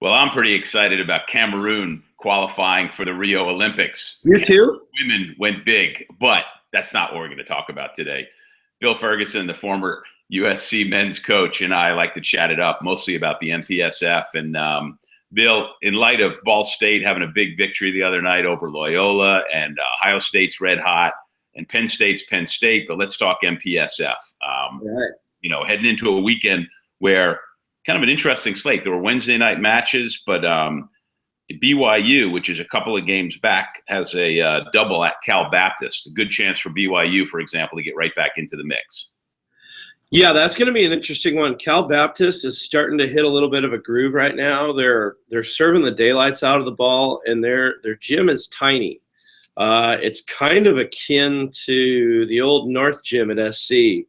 Well, I'm pretty excited about Cameroon qualifying for the Rio Olympics. You too? Women went big, but that's not what we're going to talk about today. Bill Ferguson, the former USC men's coach, and I like to chat it up mostly about the MPSF. And Bill, in light of Ball State having a big victory the other night over Loyola, and Ohio State's red hot, and Penn State's Penn State, but let's talk MPSF. Right. Heading into a weekend where kind of an interesting slate. There were Wednesday night matches, but BYU, which is a couple of games back, has a double at Cal Baptist. A good chance for BYU, for example, to get right back into the mix. Yeah, that's going to be an interesting one. Cal Baptist is starting to hit a little bit of a groove right now. They're serving the daylights out of the ball, and their gym is tiny. It's kind of akin to the old North Gym at SC.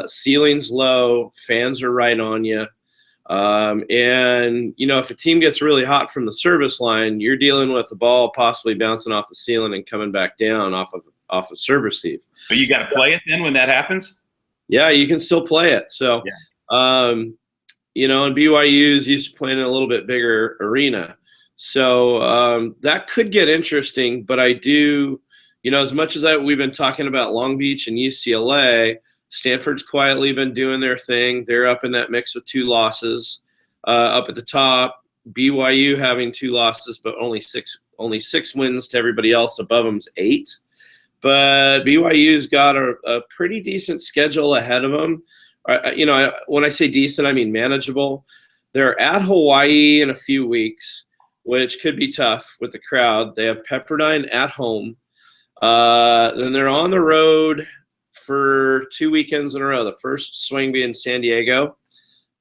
Ceiling's low, fans are right on you. And, if a team gets really hot from the service line, you're dealing with the ball possibly bouncing off the ceiling and coming back down off a serve receive. But you got to play it then when that happens? Yeah, you can still play it. So, yeah. And BYU's used to playing in a little bit bigger arena. So that could get interesting. But I do, as much as we've been talking about Long Beach and UCLA, Stanford's quietly been doing their thing. They're up in that mix with 2 losses up at the top. BYU having 2 losses, but only six wins to everybody else. Above them's 8. But BYU's got a pretty decent schedule ahead of them. When I say decent, I mean manageable. They're at Hawaii in a few weeks, which could be tough with the crowd. They have Pepperdine at home. Then they're on the road for 2 weekends in a row. The first swing being San Diego,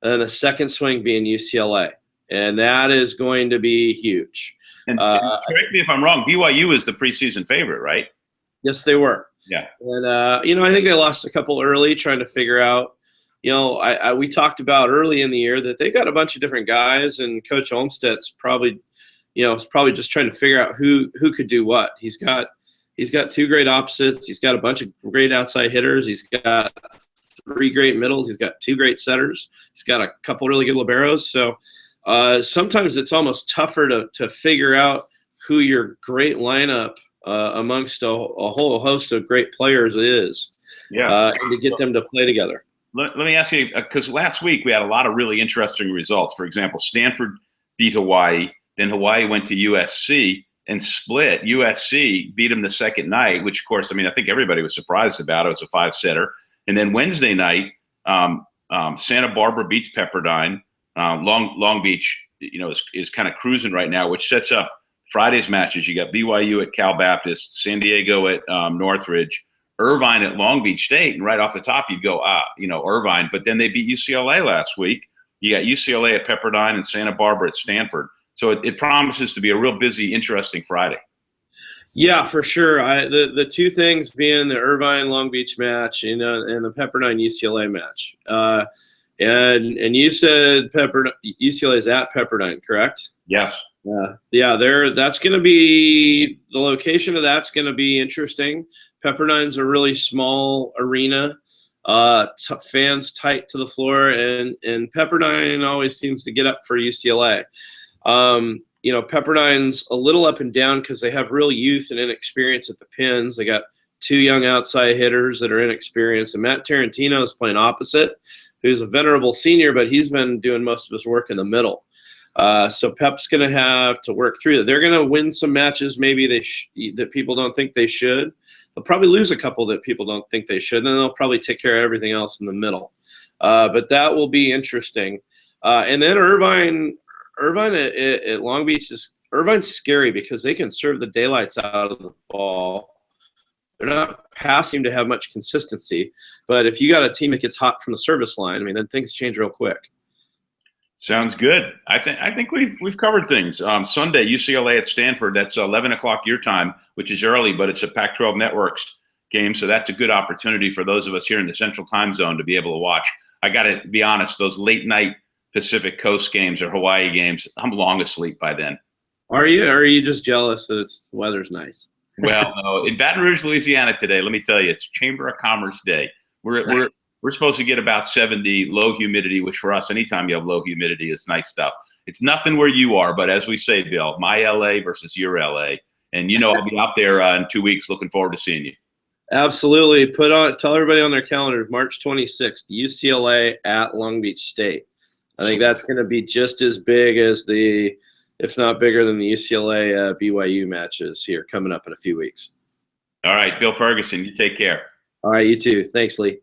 and the second swing being UCLA. And that is going to be huge. And correct me if I'm wrong, BYU is the preseason favorite, right? Yes, they were. Yeah. And, I think they lost a couple early trying to figure out, we talked about early in the year that they got a bunch of different guys, and Coach Olmsted's probably, is probably just trying to figure out who could do what. He's got 2 great opposites. He's got a bunch of great outside hitters. He's got 3 great middles. He's got 2 great setters. He's got a couple really good liberos. So sometimes it's almost tougher to figure out who your great lineup amongst a whole host of great players is, and to get them to play together. Let me ask you, because last week we had a lot of really interesting results. For example, Stanford beat Hawaii. Then Hawaii went to USC and split. USC beat them the second night, which, of course, I think everybody was surprised about. It was a 5-setter. And then Wednesday night, Santa Barbara beats Pepperdine. Long Beach, is kind of cruising right now, which sets up Friday's matches. You got BYU at Cal Baptist, San Diego at Northridge, Irvine at Long Beach State. And right off the top, you'd go, Irvine. But then they beat UCLA last week. You got UCLA at Pepperdine and Santa Barbara at Stanford. So it promises to be a real busy, interesting Friday. Yeah, for sure. The 2 things being the Irvine Long Beach match, and the Pepperdine UCLA match. And you said UCLA is at Pepperdine, correct? Yes. Yeah. That's going to be the location of that's going to be interesting. Pepperdine's a really small arena. Fans tight to the floor, and Pepperdine always seems to get up for UCLA. Pepperdine's a little up and down because they have real youth and inexperience at the pins. They got 2 young outside hitters that are inexperienced, and Matt Tarantino is playing opposite, who's a venerable senior, but he's been doing most of his work in the middle. So Pep's going to have to work through that. They're going to win some matches maybe that people don't think they should. They'll probably lose a couple that people don't think they should, and then they'll probably take care of everything else in the middle. But that will be interesting. And then Irvine at Long Beach Irvine's scary because they can serve the daylights out of the ball. They're not passing to have much consistency, but if you got a team that gets hot from the service line, then things change real quick. Sounds good. I think we've covered things. Sunday, UCLA at Stanford. That's 11 o'clock your time, which is early, but it's a Pac-12 Networks game, so that's a good opportunity for those of us here in the Central Time Zone to be able to watch. I got to be honest; those late night Pacific Coast games or Hawaii games, I'm long asleep by then. Are you? Or are you just jealous that the weather's nice? Well, no. In Baton Rouge, Louisiana today, let me tell you, it's Chamber of Commerce Day. We're supposed to get about 70, low humidity, which for us, anytime you have low humidity, is nice stuff. It's nothing where you are, but as we say, Bill, my LA versus your LA. And, I'll be out there in 2 weeks. Looking forward to seeing you. Absolutely. Tell everybody on their calendar, March 26th, UCLA at Long Beach State. I think that's going to be just as big as if not bigger than the UCLA BYU matches here coming up in a few weeks. All right, Bill Ferguson, you take care. All right, you too. Thanks, Lee.